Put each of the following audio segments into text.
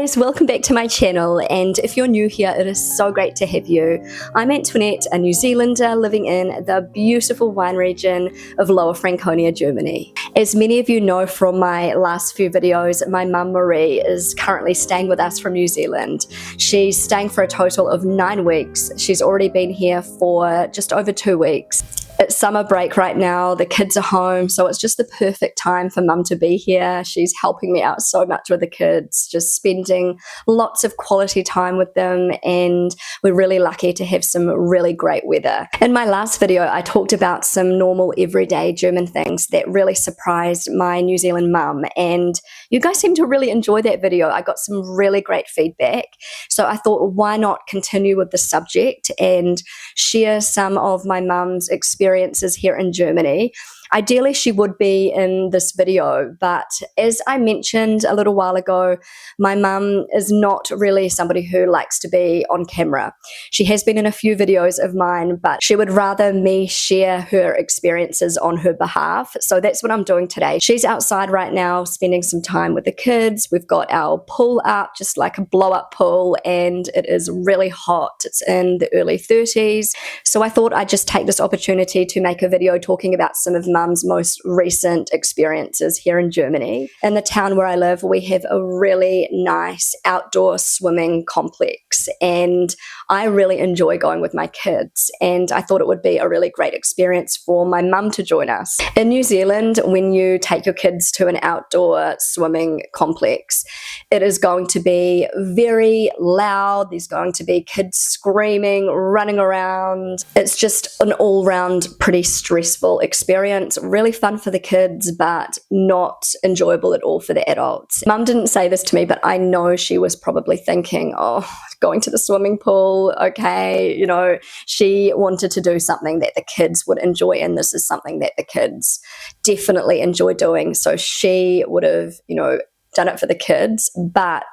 guys, welcome back to my channel, and if you're new here, it is so great to have you. I'm Antoinette, a New Zealander living in the beautiful wine region of Lower Franconia, Germany. As many of you know from my last few videos, my mum Marie is currently staying with us from New Zealand. She's staying for a total of 9 weeks. She's already been here for just over 2 weeks. It's summer break right now, the kids are home, so it's just the perfect time for mum to be here. She's helping me out so much with the kids, just spending lots of quality time with them, and we're really lucky to have some really great weather. In my last video, I talked about some normal everyday German things that really surprised my New Zealand mum, and you guys seem to really enjoy that video. I got some really great feedback, so I thought, why not continue with the subject and share some of my mum's experiences here in Germany. Ideally, she would be in this video, but as I mentioned a little while ago, my mum is not really somebody who likes to be on camera. She has been in a few videos of mine, but she would rather me share her experiences on her behalf. So that's what I'm doing today. She's outside right now spending some time with the kids. We've got our pool up, just like a blow-up pool, and it is really hot. It's in the early 30s. So I thought I'd just take this opportunity to make a video talking about some of Mum's most recent experiences here in Germany. In the town where I live, we have a really nice outdoor swimming complex, and I really enjoy going with my kids, and I thought it would be a really great experience for my mum to join us. In New Zealand, when you take your kids to an outdoor swimming complex, it is going to be very loud. There's going to be kids screaming, running around. It's just an all-round pretty stressful experience. Really fun for the kids, but not enjoyable at all for the adults. Mum didn't say this to me, but I know she was probably thinking, oh, going to the swimming pool, okay, you know, she wanted to do something that the kids would enjoy, and this is something that the kids definitely enjoy doing. So she would have, you know, done it for the kids, but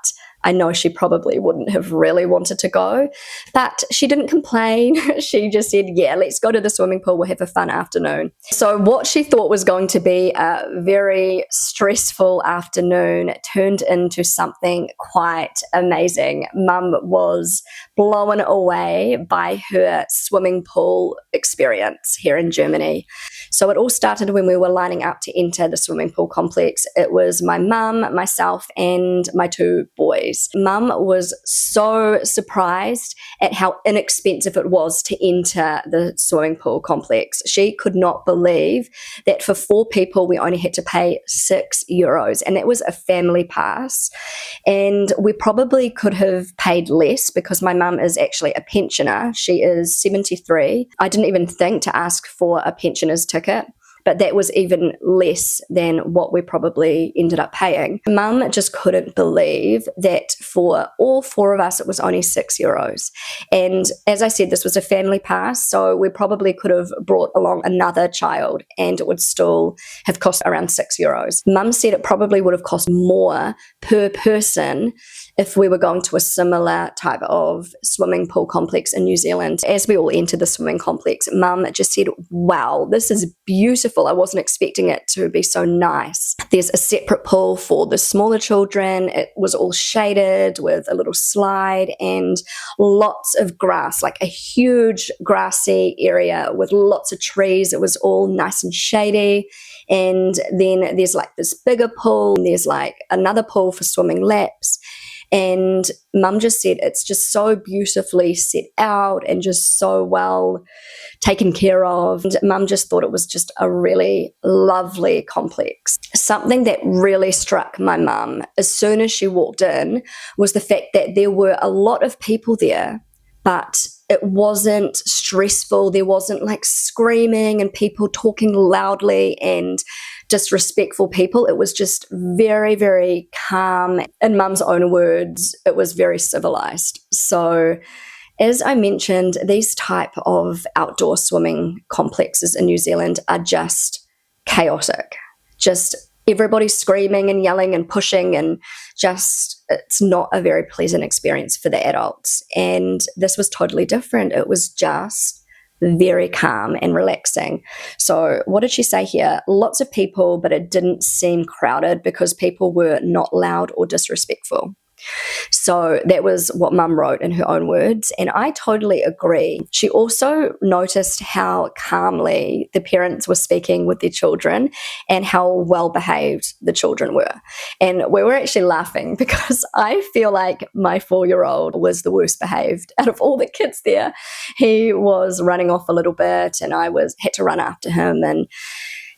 I know she probably wouldn't have really wanted to go, but she didn't complain. She just said, yeah, let's go to the swimming pool. We'll have a fun afternoon. So what she thought was going to be a very stressful afternoon turned into something quite amazing. Mum was blown away by her swimming pool experience here in Germany. So it all started when we were lining up to enter the swimming pool complex. It was my mum, myself, and my 2 boys. Mum was so surprised at how inexpensive it was to enter the swimming pool complex. She could not believe that for 4 people we only had to pay €6, and that was a family pass. And we probably could have paid less because my mum is actually a pensioner. She is 73. I didn't even think to ask for a pensioner's ticket, but that was even less than what we probably ended up paying. Mum just couldn't believe that for all 4 of us, it was only €6. And as I said, this was a family pass, so we probably could have brought along another child and it would still have cost around €6. Mum said it probably would have cost more per person if we were going to a similar type of swimming pool complex in New Zealand. As we all entered the swimming complex, Mum just said, wow, this is beautiful. I wasn't expecting it to be so nice. There's a separate pool for the smaller children. It was all shaded with a little slide and lots of grass, like a huge grassy area with lots of trees. It was all nice and shady. And then there's like this bigger pool, and there's like another pool for swimming laps. And Mum just said it's just so beautifully set out and just so well taken care of. And Mum just thought it was just a really lovely complex. Something that really struck my mum as soon as she walked in was the fact that there were a lot of people there, but it wasn't stressful. There wasn't like screaming and people talking loudly and disrespectful people. It was just very, very calm. In Mum's own words, it was very civilized. So as I mentioned, these type of outdoor swimming complexes in New Zealand are just chaotic. Just everybody screaming and yelling and pushing, and just it's not a very pleasant experience for the adults. And this was totally different. It was just very calm and relaxing. So what did she say here? Lots of people, but it didn't seem crowded because people were not loud or disrespectful. So that was what Mum wrote in her own words, and I totally agree. She also noticed how calmly the parents were speaking with their children and how well behaved the children were. And we were actually laughing because I feel like my 4-year-old was the worst behaved out of all the kids there. He was running off a little bit, and I had to run after him, and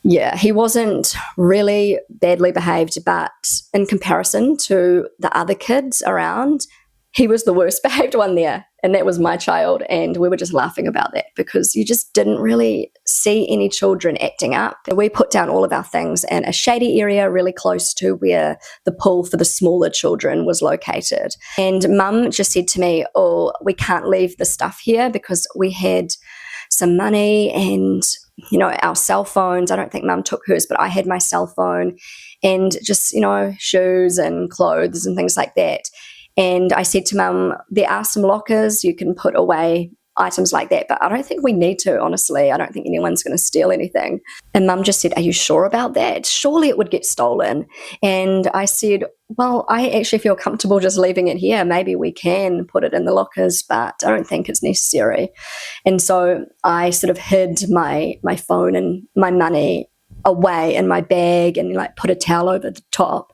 yeah, he wasn't really badly behaved, but in comparison to the other kids around, he was the worst behaved one there. And that was my child. And we were just laughing about that because you just didn't really see any children acting up. We put down all of our things in a shady area really close to where the pool for the smaller children was located. And Mum just said to me, oh, we can't leave the stuff here because we had some money and our cell phones. I don't think Mum took hers, but I had my cell phone and just, shoes and clothes and things like that. And I said to Mum, there are some lockers you can put away items like that, but I don't think we need to, honestly. I don't think anyone's going to steal anything. And Mum just said, are you sure about that? Surely it would get stolen. And I said, well, I actually feel comfortable just leaving it here. Maybe we can put it in the lockers, but I don't think it's necessary. And so I sort of hid my phone and my money away in my bag and put a towel over the top.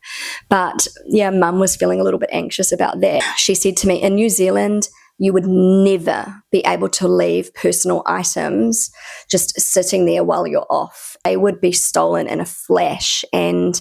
But yeah, Mum was feeling a little bit anxious about that. She said to me, in New Zealand, you would never be able to leave personal items just sitting there while you're off. They would be stolen in a flash. And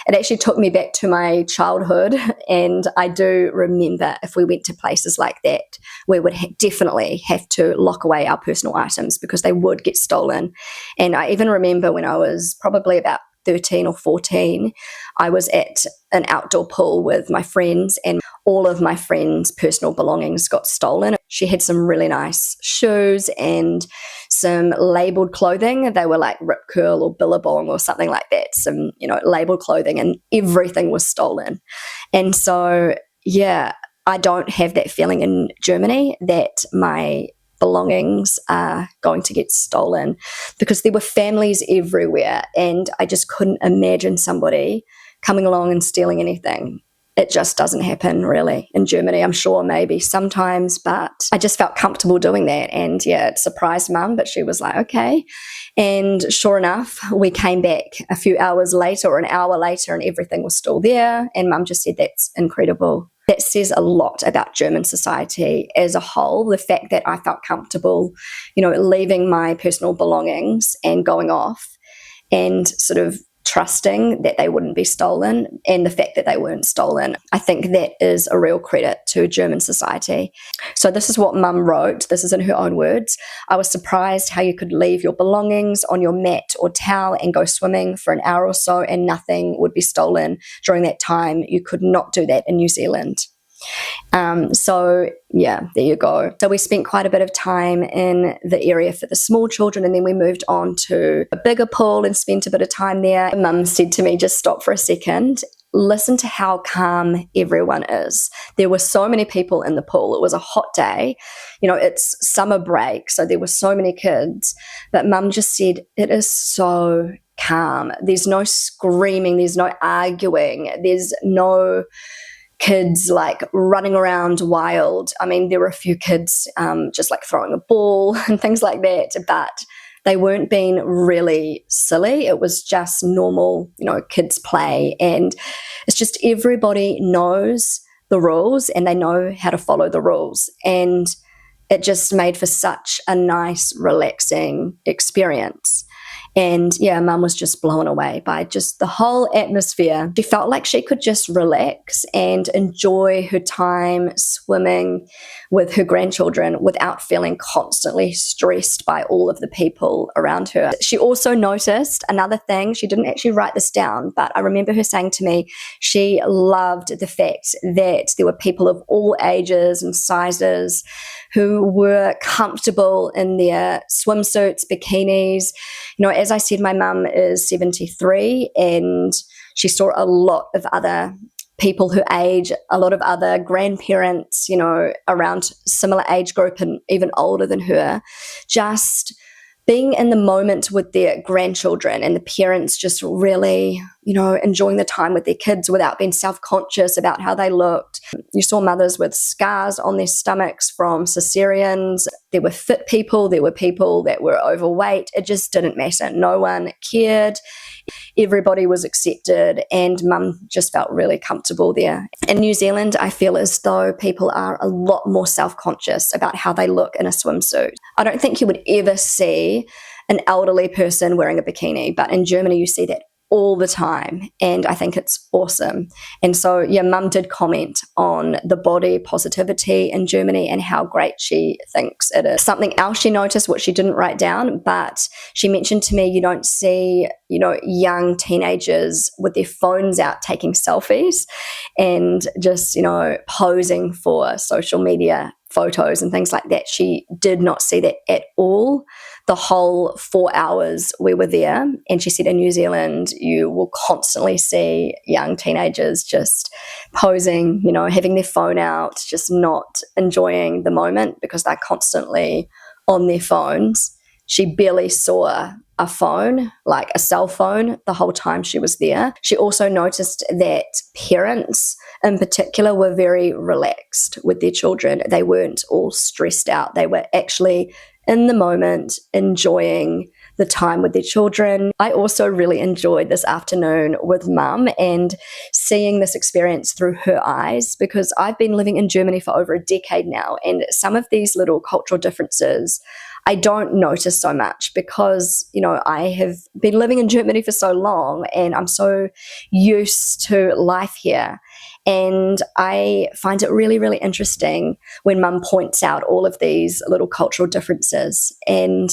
it actually took me back to my childhood. And I do remember if we went to places like that, we would definitely have to lock away our personal items because they would get stolen. And I even remember when I was probably about 13 or 14, I was at an outdoor pool with my friends and all of my friends' personal belongings got stolen. She had some really nice shoes and some labeled clothing. They were like Rip Curl or Billabong or something like that, some, labeled clothing, and everything was stolen. And so, yeah, I don't have that feeling in Germany that my belongings are going to get stolen because there were families everywhere and I just couldn't imagine somebody coming along and stealing anything. It just doesn't happen really in Germany. I'm sure maybe sometimes, but I just felt comfortable doing that. And yeah, it surprised Mum, but she was like, okay. And sure enough, we came back a few hours later or an hour later and everything was still there. And Mum just said, that's incredible. That says a lot about German society as a whole, the fact that I felt comfortable, leaving my personal belongings and going off and sort of trusting that they wouldn't be stolen, and the fact that they weren't stolen. I think that is a real credit to German society. So this is what Mum wrote. This is in her own words. I was surprised how you could leave your belongings on your mat or towel and go swimming for an hour or so and nothing would be stolen during that time. You could not do that in New Zealand. So yeah, there you go. So we spent quite a bit of time in the area for the small children and then we moved on to a bigger pool and spent a bit of time there. Mum said to me, just stop for a second. Listen to how calm everyone is. There were so many people in the pool. It was a hot day. It's summer break, so there were so many kids. But Mum just said, it is so calm. There's no screaming. There's no arguing. There's no kids running around wild. I mean, there were a few kids just throwing a ball and things like that, but they weren't being really silly. It was just normal, kids play. And it's just everybody knows the rules and they know how to follow the rules. And it just made for such a nice, relaxing experience. And yeah, Mum was just blown away by just the whole atmosphere. She felt like she could just relax and enjoy her time swimming with her grandchildren without feeling constantly stressed by all of the people around her. She also noticed another thing. She didn't actually write this down, but I remember her saying to me she loved the fact that there were people of all ages and sizes who were comfortable in their swimsuits, bikinis. As I said, my mum is 73 and she saw a lot of other people her age, a lot of other grandparents, around similar age group and even older than her, just being in the moment with their grandchildren and the parents just really, enjoying the time with their kids without being self-conscious about how they looked. You saw mothers with scars on their stomachs from cesareans. There were fit people, there were people that were overweight. It just didn't matter. No one cared. Everybody was accepted, and mum just felt really comfortable there. In New Zealand, I feel as though people are a lot more self-conscious about how they look in a swimsuit. I don't think you would ever see an elderly person wearing a bikini, but in Germany you see that all the time, and I think it's awesome. And so, yeah, mum did comment on the body positivity in Germany and how great she thinks it is. Something else she noticed, which she didn't write down, but she mentioned to me, you don't see, young teenagers with their phones out taking selfies and just, posing for social media photos and things like that. She did not see that at all the whole 4 hours we were there. And she said in New Zealand, you will constantly see young teenagers just posing, having their phone out, just not enjoying the moment because they're constantly on their phones. She barely saw a phone, like a cell phone, the whole time she was there. She also noticed that parents in particular were very relaxed with their children. They weren't all stressed out. They were actually in the moment, enjoying the time with their children. I also really enjoyed this afternoon with mum and seeing this experience through her eyes, because I've been living in Germany for over a decade now, and some of these little cultural differences I don't notice so much because, I have been living in Germany for so long and I'm so used to life here. And I find it really, really interesting when mum points out all of these little cultural differences. And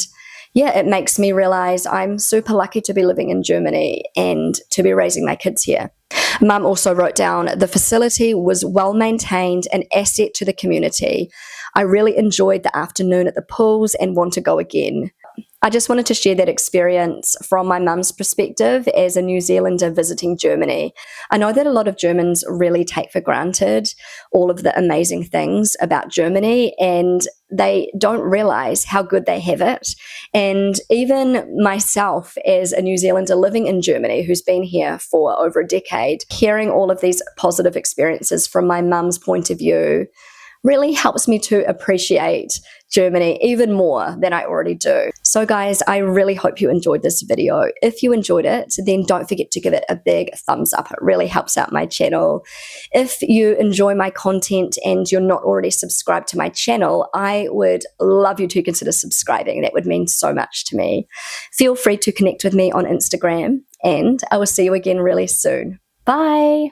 yeah, it makes me realize I'm super lucky to be living in Germany and to be raising my kids here. Mum also wrote down, the facility was well maintained, an asset to the community. I really enjoyed the afternoon at the pools and want to go again. I just wanted to share that experience from my mum's perspective as a New Zealander visiting Germany. I know that a lot of Germans really take for granted all of the amazing things about Germany, and they don't realize how good they have it. And even myself as a New Zealander living in Germany who's been here for over a decade, hearing all of these positive experiences from my mum's point of view really helps me to appreciate Germany even more than I already do. So guys, I really hope you enjoyed this video. If you enjoyed it, then don't forget to give it a big thumbs up. It really helps out my channel. If you enjoy my content and you're not already subscribed to my channel, I would love you to consider subscribing. That would mean so much to me. Feel free to connect with me on Instagram, and I will see you again really soon. Bye.